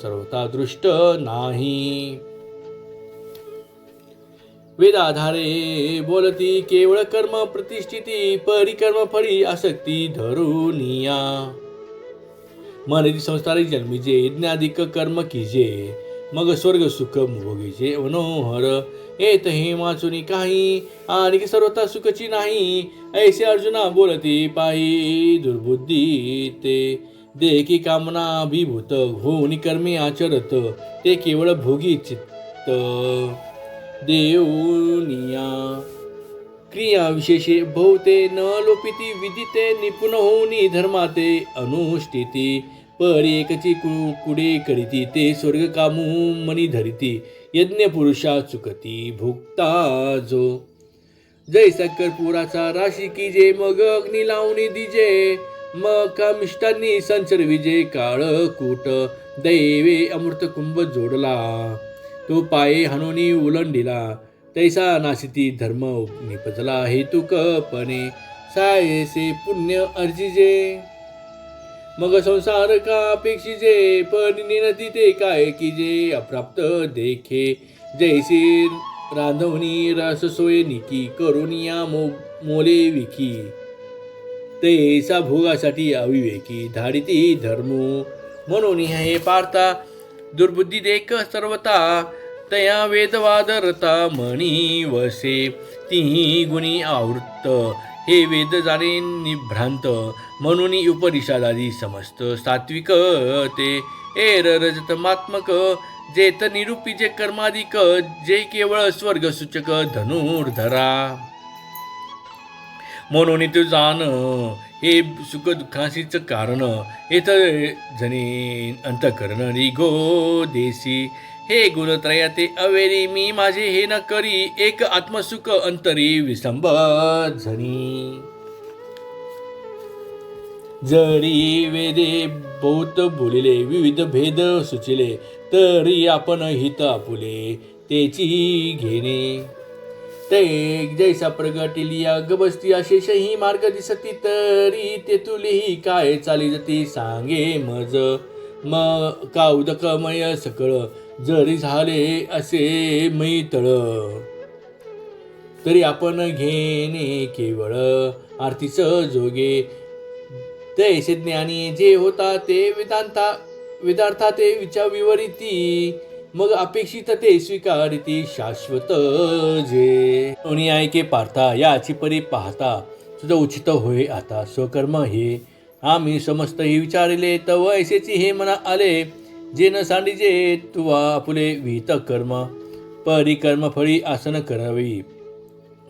सर्वथा दृष्ट नाही वेदाधारे बोलती केवळ कर्म प्रतिष्ठिती परिकर्म फळी आसक्ती धरुनिया मनती संस्कारी जन्मीजे यज्ञाधिक कर्म कीजे मग स्वर्ग सुख भोगीचे मनोहर येत हे वाचुनी काही आणि सर्वथा सुखची नाही ऐसे अर्जुना बोलती पाही दुर्बुद्धी ते देखी कामना अभिभूत होऊन कर्मे आचरत ते केवळ भोगी चित्त देऊनिया क्रिया विशेषे भोवते न लोपिती विदिते निपुण होऊनी धर्माते अनुष्ठिती परी एकची कुडे करीती ते स्वर्ग कामू मनी धरिती यज्ञ पुरुषा चुकती भुक्ता जो जैसा कर्पुराचा राशी कीजे मग अग्नी लावणी दिजे मग कामिष्टांनी संचर विजे काळ कूट दैवे अमृत कुंभ जोडला तो पाये हनुनी उलंडिला तैसा नासिती धर्म निपजला हेतुकपणे सायसे पुण्य अर्जिजे मग संसार का अपेक्षिजे पण निनती ते काय कीजे अप्राप्त देखे जैसे रांधवणी रस सोय निकी करुनिया मोले विकी तैसा भोगासाठी अविवेकी धाडिती धर्मू म्हणून हे पार्था दुर्बुद्धी देख सर्वता तया वेदवादरता मणी वसे तिही गुणी आवृत्त हे वेद जाणे निभ्रांत म्हणून उपनिषदादी समस्त सात्विक ते रजतमात्मक जेत निरूपी जे कर्माधिक जे केवळ स्वर्ग सूचक धनुर्धरा म्हणून तू जाण हे सुख दुःखाशीच कारण येत जने अंतकरण रिगो देसी हे गुणत्रया ते अवेरी मी माझे हे न करी एक आत्मसुख अंतरी विसंबझनी जरी वेदे बहुत बोलिले विविध भेद सुचिले तरी आपण हित आपुले तेची घेणे ते जैसा प्रगटिलिया गबस्ती अशेष ही मार्ग दिसती तरी ते तुलेही काय चाली जाती सांगे मज मग का उदकमय सकळ जरी झाले असे मैतळ तरी आपण घेणे केवळ आरतीच जोगे तैसे ज्ञानी जे होता ते वेदांता ते विवरिती मग अपेक्षित ते स्वीकारिती शाश्वत जे कोणी ऐके पार्था याची परी पाहता तुझं उचित होय आता स्वकर्म हे आम्ही समस्त हे विचारिले तव ऐसेची हे मना आले जे न सांडिजे तुवा आपुले विहित कर्म परिकर्म फळी आसन करावी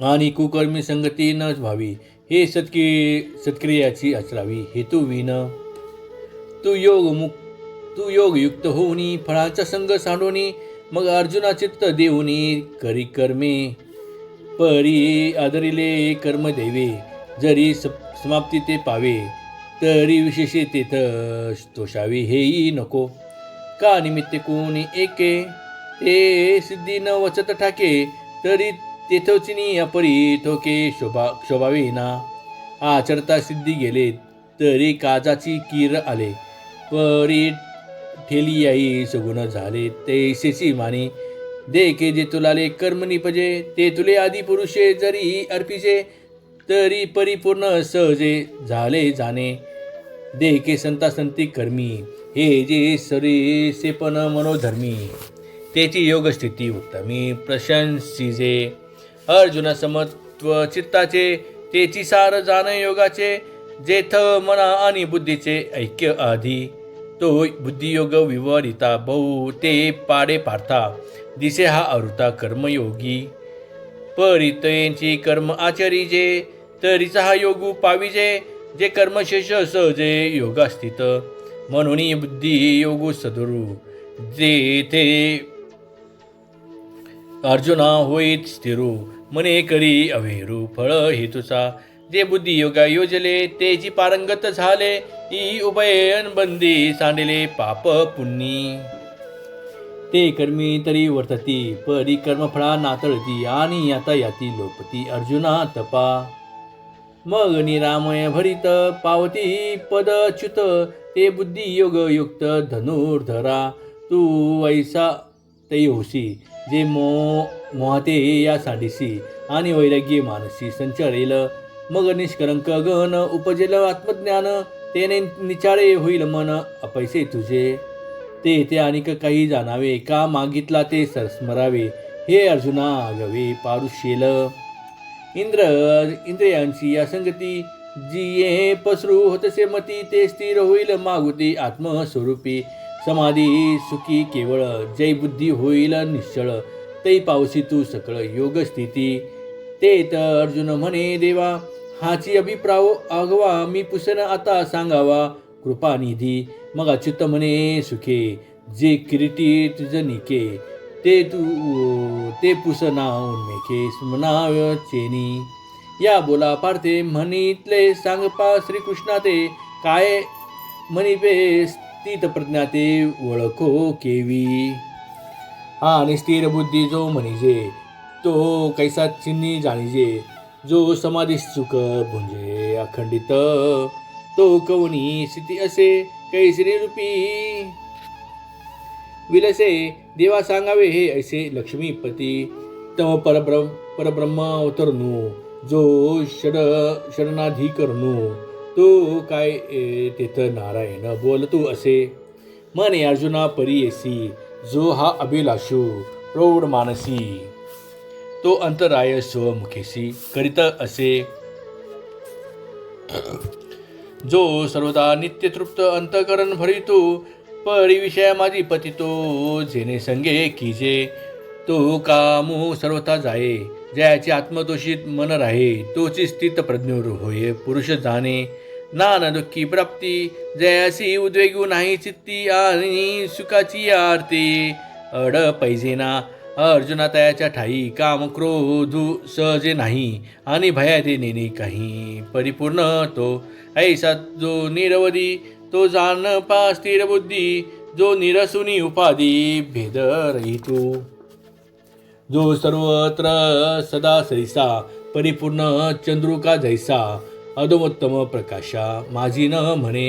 आणि कुकर्मी संगती न व्हावी हे सत्क्रियाची आचरावी हेतू विन तू योगयुक्त होऊनी फळांचा संग सांडोनी मग अर्जुना चित्त देऊनी करी कर्मे परी आदरिले कर्म देवे जरी समाप्ती ते पावे तरी विशेषे तेथ तोषावे हेही नको का निमित्ते कोणी एके ते सिद्धी न वचत ठाके तरी तेथोचिनी अपरी थोके शोभावे ना आचरता सिद्धी गेले तरी काजाची कीर आले परी ठेलियाई सगुण झाले तैसेची माने देखे जे तुलाले कर्म निपजे ते तुले आदी पुरुषे जरी अर्पिजे तरी परिपूर्ण सहजे झाले जाणे देखे संता संती कर्मी हे जे सरीसे पण मनोधर्मी त्याची योगस्थिती उत्तमी प्रशंसिजे अर्जुना समत्व चित्ताचे तेची सार जाण योगाचे जेथ मना आणि बुद्धीचे ऐक्य आधी तो बुद्धियोग विवरिता बहु ते पाडे पार्था दिसे हा अरुता कर्मयोगी परितयेंची कर्म आचरिजे तरीचा हा योगू पाविजे जे कर्मशेष सहजे योगा स्थित म्हणून बुद्धी योगू सदरू जेथे अर्जुना होईत स्थिरू मने करी अवेरू फळ हेतुचा जे बुद्धी योगा योजले ते जी पारंगत झाले ही उभयन बंदी सांडले पाप पुण्य ते कर्मी तरी वर्तती परी कर्मफळा नातळती आणि आता याती लोपती अर्जुना तपा मग निरामय भरित पावती पदच्युत ते बुद्धी योग युक्त धनुर्धरा तू ऐसा ते होसी जे मोहते या सांडिसी आणि वैराग्य मानसी संचरेल मग निष्कलंक गण उपजेल आत्मज्ञान तेने निचाळे होईल मन अपैसे तुझे ते अनेक काही जाणावे का मागितला ते स्मरावे हे अर्जुना आगवे पारुशेल इंद्रियांची या संगती जिये पसरू होतसे मती ते स्थिर होईल मागुती आत्मस्वरूपी समाधी सुखी केवळ जय बुद्धी होईल निश्चळ तै पावसी तू सकळ योग स्थिती ते तर अर्जुन म्हणे देवा हाची अभिप्राव आगवा मी पुसन आता सांगावा कृपानिधी मग अच्युत म्हणे सुखे जे किरीटी तुझ निके ते पुसना उन्मेखे स्मनाव चेनी या बोला पार्थे म्हणितले सांगपा श्रीकृष्णा ते काय म्हणिपे स्थित प्रज्ञा ते ओळखो केवी हा आणि स्थिर बुद्धी जो म्हणिजे तो कैसा चिन्नी जाणिजे जो समाधी सुख भुंजे अखंडित तो कवनी स्थिती असे कैसरी रूपी विलसे देवा सांगावे हे ऐसे लक्ष्मीपती तम परब्रह्म अवतरणू जो शरणाधिकरणू तो काय तेथ नारायण बोल तू असे म्हणे अर्जुना परीयसी जो हा अभिलाषू प्रौढ मानसी तो अंतराय स्वमुखेसी करीत असे जो सर्वदा नित्यतृप्त अंतकरण भरितो परिविषय माझी पतितो जेने संगे कीजे तो कामू सर्वथा जाये जयाचे आत्मदोषित मन राहे तोची स्थित प्रज्ञोर होय पुरुष जाणे नाना दुःखी प्राप्ती जयासी उद्वेगू नाही चित्ती आणि सुखाची आरती अड पैजेना अर्जुना तयाच्या ठाई काम क्रोधू सहजे नाही आणि भयाते नेणे काही परिपूर्ण तो ऐसा जो निरवधी तो जाण पा स्थिर बुद्धी जो निरसुनी उपाधी भेद रहितो जो सर्वत्र सदा सैसा परिपूर्ण चंद्रुका जैसा अधोमोत्तम प्रकाशा माझी न म्हणे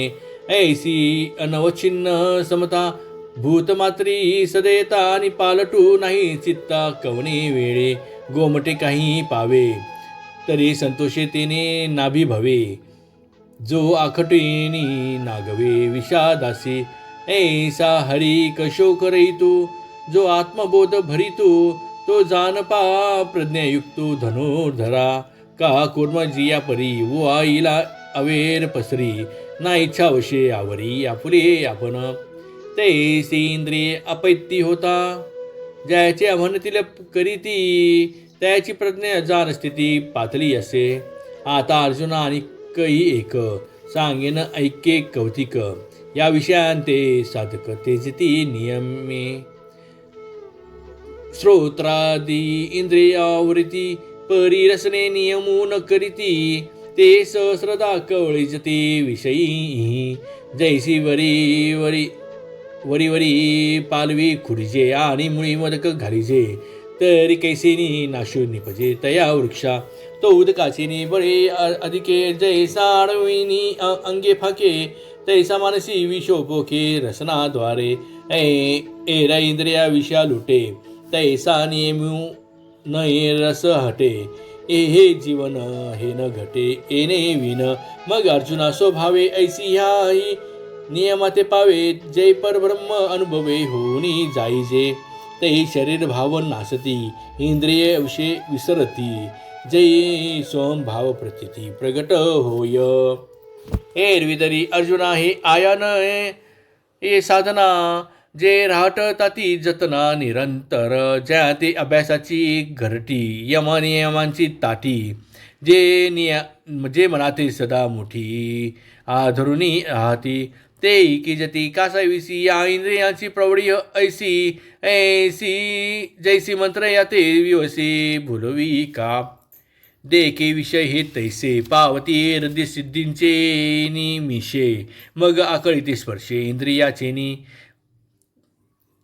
ऐसी अनवच्छिन्न समता भूतमात्री सदेता आणि पालटू नाही चित्ता कवणे वेळे गोमटे काही पावे तरी संतोषेतेने नाभी भवे जो आखटेनी नागवे विषादासी ऐसा हरी कशोक रहितो जो आत्मबोध भरितो तो जानपा प्रज्ञायुक्तो धनुर्धरा का कुर्म जिया परी वो आईला अवेर पसरी ना इच्छा वशे आवरी आपुले आपण तैसी इंद्रिये अपैती होता ज्याचे अमनतील करीती त्याची प्रज्ञा जाण स्थिती पातळी असे आता अर्जुना आणि कही एक सांगेन ऐके कौतिक या विषयांते साधक तेजती नियमे श्रोत्रादी इंद्रियावृत्ती परिरसने नियमून करीती ते सहस्रदा कवळिजती विषयी जैसी वरी वरी वरी वरी पालवी खुडजे आणि मुळी मदक घालिजे तरी कैसेनी नाशू निपजे तया वृक्षा तो उदकाचे बळे अधिके जैसा आडविनी अंगे फाके तैसा मानसी विशोपोके रसनाद्वारे एरा इंद्रिया विषया लुटे तैसा नियमू न रस हटे हे जीवन हे न घटे येणे विन मग अर्जुना स्वभावे ऐसी ह्याही नियमाते पावे जय परब्रह्म अनुभवे होनी जाईजे तै शरीर भाव नासती इंद्रिय विषय विसरती जय स्वभाव प्रतीती प्रगट होय एरवी तरी अर्जुना हे आयान हे साधना जे राहताती जतना निरंतर ज्या ते अभ्यासाची घरटी यमनियमांची ताटी जे मनाते सदा मोठी आधरुणी राहती ते की जती कासाविसी या इंद्रियांची प्रवडी ऐसी ऐसी जैसी मंत्र याते विवसी भुलवी का देखे विषय हे तैसे पावती हृदय सिद्धींचे निमिषे मग आकळीते स्पर्शे इंद्रियाचे नि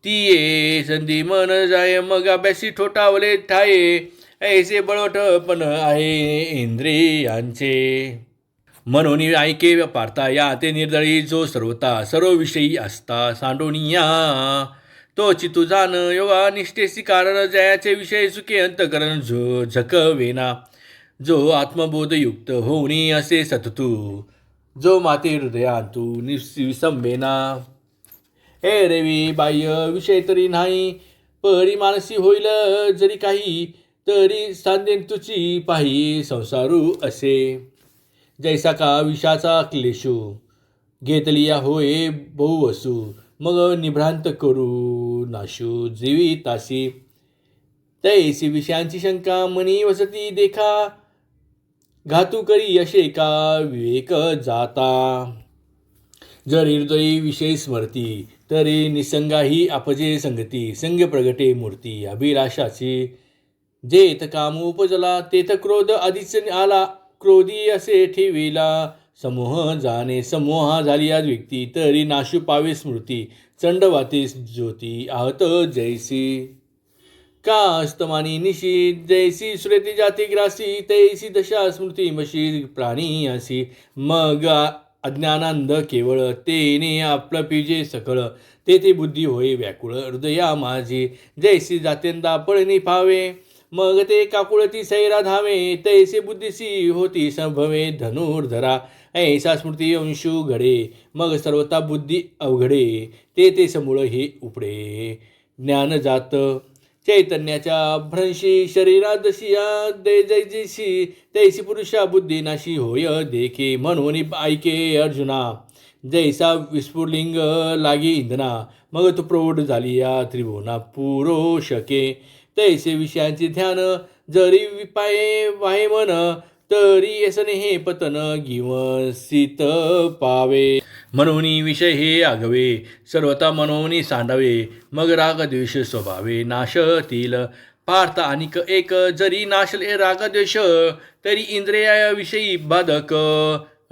तिये संधी मन जाय मग अभ्यासी ठोठावले ठाये ऐसे बळवटपण आहे इंद्रियांचे म्हणून ऐके पारता या ते निर्दळी जो सर्व विषयी असता सांडोनिया तो चितू जाण योगा निष्ठेसी कारण जयाचे विषय सुखे अंतकरण झकवेना जो आत्मबोधयुक्त होणी असे सततू जो माते हृदयांतू विसंबेना हे रेवी बाह्य विषय तरी नाही परिमानसी होईल जरी काही तरी सांदेन तुची पाही संसारू असे जैसा का विषाचा क्लेशू घेतलिया होय बहुवसू मग निभ्रांत करू नाशू जीवितासी तैसी विषयांची शंका मनी वसती देखा घातू करी यशे का विवेक जाता जर हृदयी विषय स्मरती तरी निसंगाही अपजे संगती संग प्रगटे मूर्ती अभिलाषाची जेत काम उपजला तेथ क्रोध आधीच आला क्रोधी असे ठेविला समूह जाणे समूहा झाली आज व्यक्ती तरी नाशू पावे स्मृती चंडवाते ज्योती आहत जैसी का अस्तमानी निशी जैसी सुरेती जाती ग्रासी तैसी दशा स्मृती मशी प्राणी असी मग अज्ञानांध केवळ तेने आपलं पिजे सकळ ते बुद्धी होय व्याकुळ हृदया माझी जैसी जातेंदा पळणी फावे मग ते काकुळती सैरा धावे तैसे बुद्धीसी होती संभवे धनुर्धरा ऐसा स्मृती अंशू घडे मग सर्वता बुद्धी अवघडे ते समूळ हे उपडे ज्ञान जात चैतन्याच्या भ्रंशी शरीरादशिया जैसी तैसी पुरुषा बुद्धी नाशी होय देखे म्हणून ऐके अर्जुना जैसा विस्फुलिंग लागी इंधना मग तो प्रौढ झाली या त्रिभुवना पुरो शके तैसे विषयांचे ध्यान जरी विपाये वाहे मन तरी यसने हे पतन गिवसित पावे म्हणून विषय हे आगवे सर्वता मनोनी सांडावे मग रागद्वेष स्वभावे नाशतील पार्थ अनिक एक जरी नाशले रागद्वेष तरी इंद्रियाविषयी बाधक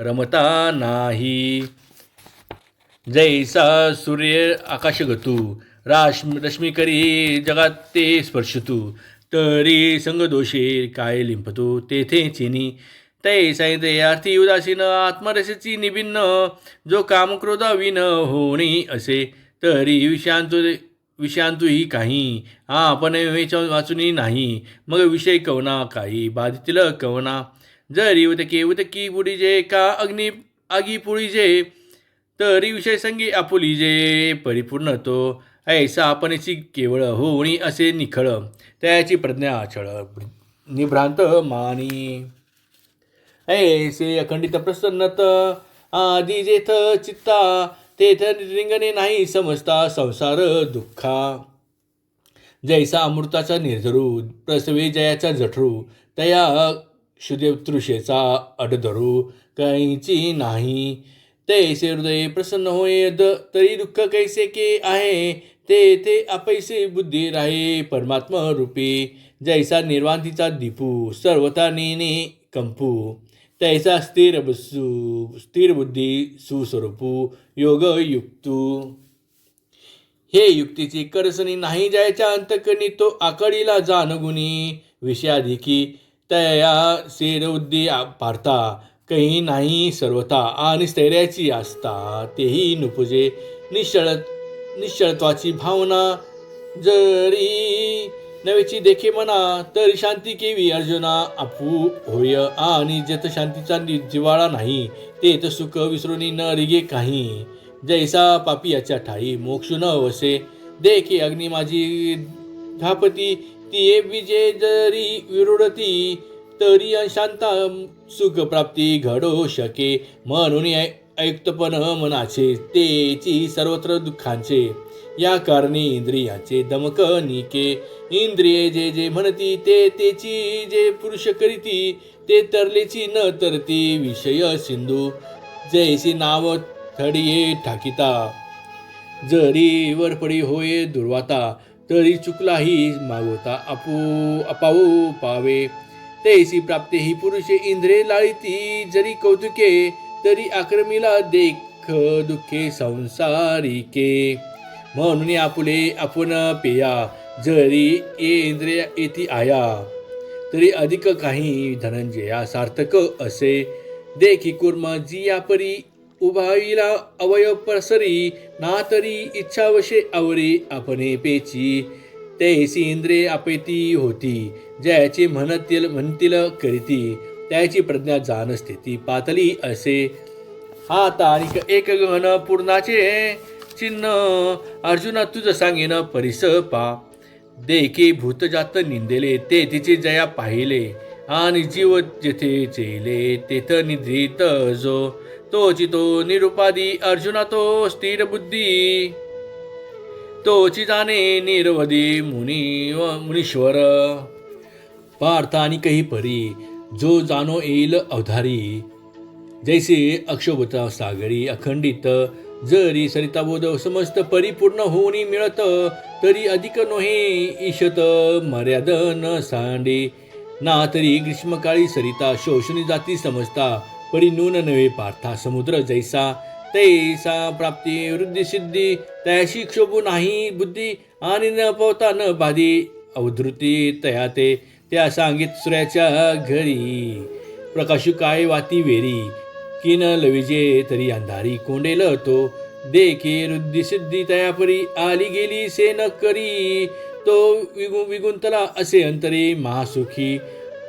रमता नाही जैसा सूर्य आकाशगतू रश्मी करी जगात ते स्पर्शतू तरी संगदोषे काय लिंपतो तेथे चिनी तैसा इंद्रियार्थी उदासीन आत्मरसेची निभिन्न जो कामक्रोधाविन होणी असे तरी विषयांतूही काही आपण वाचुनी नाही मग विषय कवना काही बाधितील कवना जरी उदकी पुढीजे का आगी पुढीजे तरी विषय संगी आपुलीजे परिपूर्ण तो ऐसा आपणची केवळ होणी असे निखळ त्याची प्रज्ञा अचळ निभ्रांत मानी ऐसे अखंडित प्रसन्नत आधी जेथ चित्ता तेथ रिंगणे नाही समजता संसार दुःखा जैसा अमृताचा निर्धरू प्रसवे जयाचा जठरू तया क्षुदेतृषेचा अडधरू काहीची नाही तैसे हृदय प्रसन्न होय तरी दुःख कैसे के आहे ते अपैसे बुद्धी राहे परमात्मा रूपी जैसा निर्वांतीचा दीपू सर्वता नेने कंपू तैसा स्थिर बुद्धी सुस्वरूपू योग युक्तू हे युक्तीची करसनी नाही जायच्या अंतकणी तो आकडीला जानगुणी विषयाधिकी तया सेरउद्दी पारता काही नाही सर्वता आणि स्थैर्याची आस्था तेही नुपुजे निश्चळत्वाची भावना जरी नवेची देखे मना तरी शांती केवी अर्जुना आपू होय आणि जत शांतीचा जिवाळा नाही तेत सुख विसरून न रिगे काही जैसा पापियाच्या ठाई मोक्ष न वसे देखे अग्नी माझी धापती ती विजय जरी विरुडती तरी अशांता सुखप्राप्ती घडो शके. म्हणून ऐक्तपण मनाचे तेची सर्वत्र दुःखांचे. या कारणे इंद्रियाचे दमक निके. इंद्रिये जे जे म्हणती ते तेची, जे पुरुष करीती ते तरलेची न तरती. विषय सिंधू जैसी नाव थडिये ठाकिता. जरी वरपडी होय दुर्वाता, तरी चुकलाही मागवता अपावो पावे. तैसी प्राप्ते ही पुरुषे इंद्रिये लाळीती. जरी कौतुके तरी आक्रमीला देख दुःखे संसारिके. म्हणून आपुले आपण पेया, जरी इंद्रिया येती आया. तरी अधिक काही धनंजया सार्थक असे. देखी कुर्म जिया परी उभाविला अवयव परसरी. ना तरी इच्छावशे आवरी आपणे पेची. तैसी इंद्रिये अपेती होती. ज्याची म्हणतील करीती, त्याची प्रज्ञा जाणसते ती पातली असे. आता आणि एक गहन पूर्णाचे चिन्ह अर्जुना तुझ सांगेन परिस पा. देखे भूतजात निंदेले ते तिचे जया पाहिले. आणि जीव जेथे चेले तेथ निद्रित जो. तोची तो निरुपादी अर्जुना तो स्थिर बुद्धी. तोची जाणे निरवधी मुनीश्वर. पार्थानी कही परी जो जाणो येईल अवधारी. जैसे अक्षोभता सागरी अखंडित. जरी सरिताबोध समस्त परिपूर्ण होऊनी मिळत. तरी अधिक नोहे ईशत मर्याद न सांडे. ना तरी ग्रीष्मकाळी सरिता शोषणी जाती समजता. परी नून नव्हे पार्था समुद्र जैसा. तैसा प्राप्ती वृद्धी सिद्धी. त्याशी क्षोभू नाही बुद्धी. आणि न पवता न बाधी अवधृती तया ते. त्या सांगित सूर्याच्या घरी प्रकाशू काय वाती वेरी. किन लविजे तरी अंधारी कोंडेल तो. देखी वृद्धी सिद्धी तयापरी आली गेली से न करी. तो विगुंतला असे अंतरे महासुखी.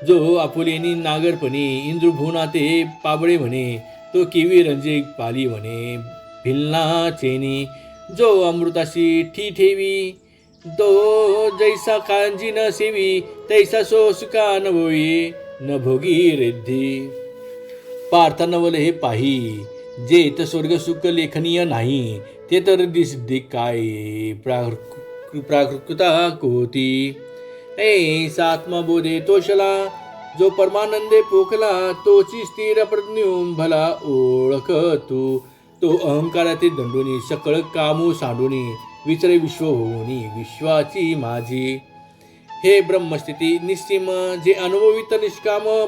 जो आपुलेनी नागरपणी इंद्रभुवना ते पाबळे म्हणे. तो किवी रंजे पाली म्हणे भिलना चेनी. जो अमृताशी ठी ठेवी. तो जैसा कांजी न सेवी. तैसा सो सुका न भोई न भोगी रिद्धी. पार्थ नवल हे पाही. जेथ स्वर्ग सुख लेखनीय नाही. ते तर सिद्धी काय प्राकृता कोती. सात्मबोधे तोषला. जो परमानंदे पोखला. तोची स्थिर प्रज्ञूम भला ओळख तू. तो अहंकाराचे दंडोनी सकळ कामू सांडूनी. विचरे विश्व होऊनी विश्वाची माझी. हे ब्रह्मस्थिती निश्चिम जे अनुभवित निष्काम.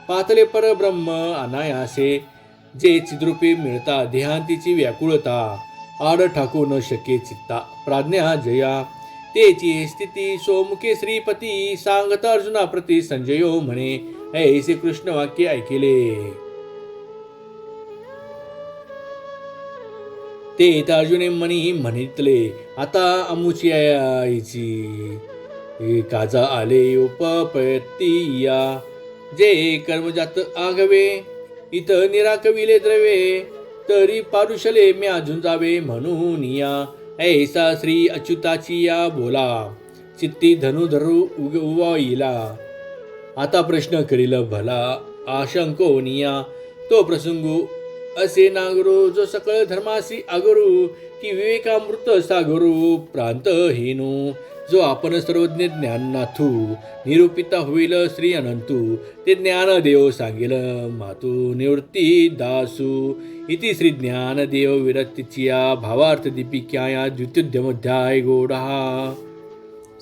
पातले परब्रह्म अनायासे. जे चिद्रूपी मिळता देहांतीची व्याकुळता. आड ठाकू न शके चित्ता प्राज्ञा जया. तेची स्थिती सोमुखे श्रीपती. सांगत अर्जुना प्रती संजयो म्हणे. ऐसे कृष्ण वाक्य ऐकिले. ते अर्जुने मनी म्हणितले. आता अमुची आईची काजा आले उपपत्ती या. जे कर्मजात आगवे इत निराकविले द्रवे. तरी पारुषले म्या झुंजावे म्हणून या. ऐसा श्री अच्युताची या बोला. चित्ती धनुधरू उवाईला. आता प्रश्न करील भला आशंकोनिया. तो प्रसंगू असे नागरू. जो सकळ धर्मासी आगरू. की विवेकामृत सागरू प्रांतहीनू. जो आपण सर्वज्ञ ज्ञाननाथू. निरूपिता होईल श्री अनंतू. ते ज्ञान देव सांगेल मातू निवृत्ती दासू. इति श्री ज्ञानदेव विरक्तीच्या भावार्थ दीपिकाया द्वितीयोध्याय गोडा.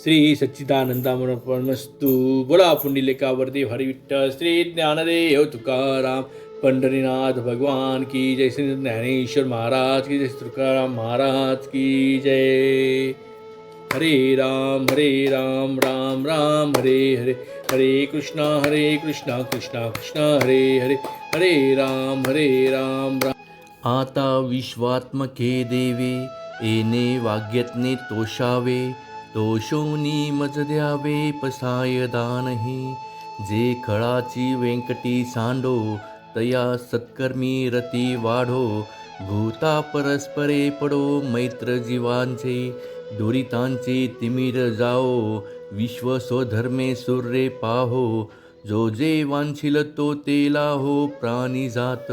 श्री सच्चिदानंदामस्तु. बोला पुंडलिकावरती हरी विठ्ठल श्री ज्ञानदेव तुकाराम पंढरीनाथ भगवान की जय. श्री ज्ञानेश्वर महाराज की जय. तुकाराम महाराज की जय. हरे राम राम राम हरे हरे. हरे कृष्णा कृष्णा कृष्णा हरे हरे. हरे राम राम. आता विश्वात्मके देवे येणे वाग्यज्ञे तोषावे. तोषोनी मज द्यावे पसाय दानही. जे खळाची व्यंकटी सांडो तया सत्कर्मी रती वाढो. भूता परस्परे पडो मैत्र जीवांचे. दुरितांचे तिमिर जाओ. विश्व स्वधर्मे सूर्ये पाहो. जो जे वांछिल तो तेला हो प्राणी जात.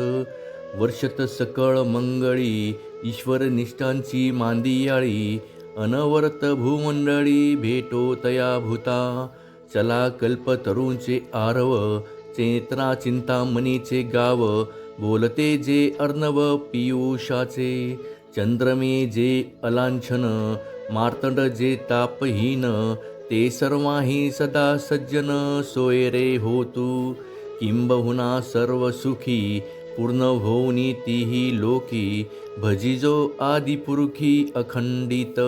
वर्षत सकळ मंगळी ईश्वर निष्ठांची मांदियाळी. अनवरत भूमंडळी भेटो तया भूता. चला कल्पतरूंचे आरव चेतना चिंतामणीचे गाव. बोलते जे अर्णव पियुषाचे चंद्रमे जे अलांछन. मार्तंड जे तापहीन ते सर्वाही सदा सज्जन. सोय रे हो तू किंबहुना सर्व सुखी पूर्ण होऊनी तीही लोकी. भजिजो आदिपुरुखी अखंडित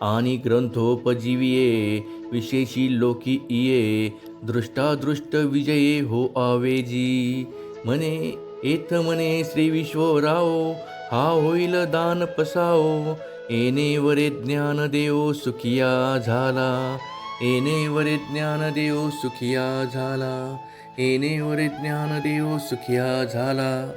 आणि ग्रंथोपजीविये. विशेषी लोकी इये दृष्टादृष्ट विजये हो आवेजी. म्हणे एथ म्हणे श्री विश्वराओ हा होईल दान पसाओ. येणे वरे ज्ञान देव सुखिया झाला. येणे वरे ज्ञान देव सुखिया झाला. येणे वरे ज्ञान देव सुखिया झाला.